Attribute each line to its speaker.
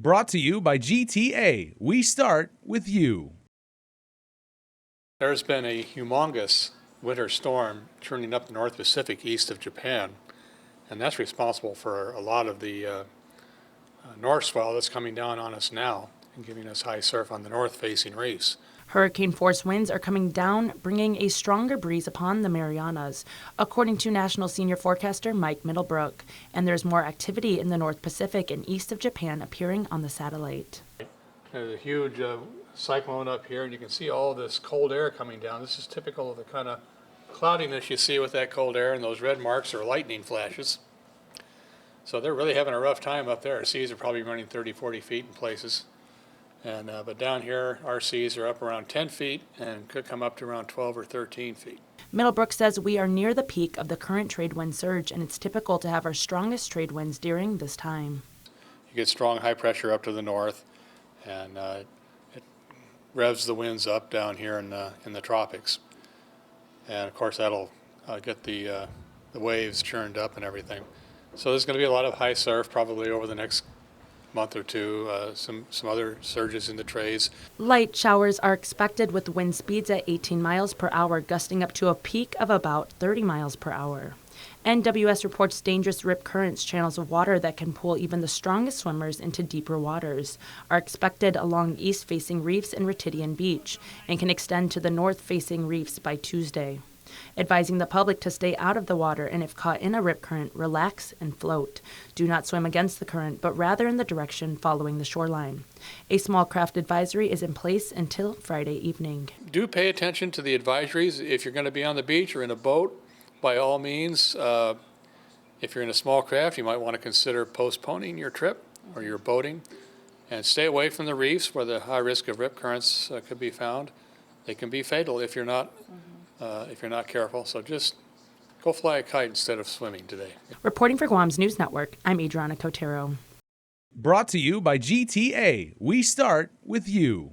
Speaker 1: Brought to you by GTA. We start with you.
Speaker 2: There's been a humongous winter storm churning up the North Pacific east of Japan, and that's responsible for a lot of the north swell that's coming down on us now and giving us high surf on the north-facing reefs.
Speaker 3: Hurricane-force winds are coming down, bringing a stronger breeze upon the Marianas, according to National Senior Forecaster Mike Middlebrook. And there's more activity in the North Pacific and east of Japan appearing on the satellite.
Speaker 2: There's a huge cyclone up here, and you can see all this cold air coming down. This is typical of the kind of cloudiness you see with that cold air, and those red marks are lightning flashes. So they're really having a rough time up there. Our seas are probably running 30, 40 feet in places. But down here, our seas are up around 10 feet and could come up to around 12 or 13 feet.
Speaker 3: Middlebrook says we are near the peak of the current trade wind surge, and it's typical to have our strongest trade winds during this time.
Speaker 2: You get strong high pressure up to the north, and it revs the winds up down here in the tropics. And of course, that'll get the waves churned up and everything. So there's going to be a lot of high surf probably over the next month or two, some other surges in the trades.
Speaker 3: Light showers are expected with wind speeds at 18 miles per hour, gusting up to a peak of about 30 miles per hour. NWS reports dangerous rip currents, channels of water that can pull even the strongest swimmers into deeper waters, are expected along east-facing reefs and Retidian Beach, and can extend to the north-facing reefs by Tuesday. Advising the public to stay out of the water and if caught in a rip current, relax and float. Do not swim against the current, but rather in the direction following the shoreline. A small craft advisory is in place until Friday evening.
Speaker 2: Do pay attention to the advisories. If you're going to be on the beach or in a boat, by all means, if you're in a small craft, you might want to consider postponing your trip or your boating. And stay away from the reefs where the high risk of rip currents could be found. They can be fatal if you're not careful. So just go fly a kite instead of swimming today.
Speaker 3: Reporting for Guam's News Network, I'm Adriana Cotero.
Speaker 1: Brought to you by GTA. We start with you.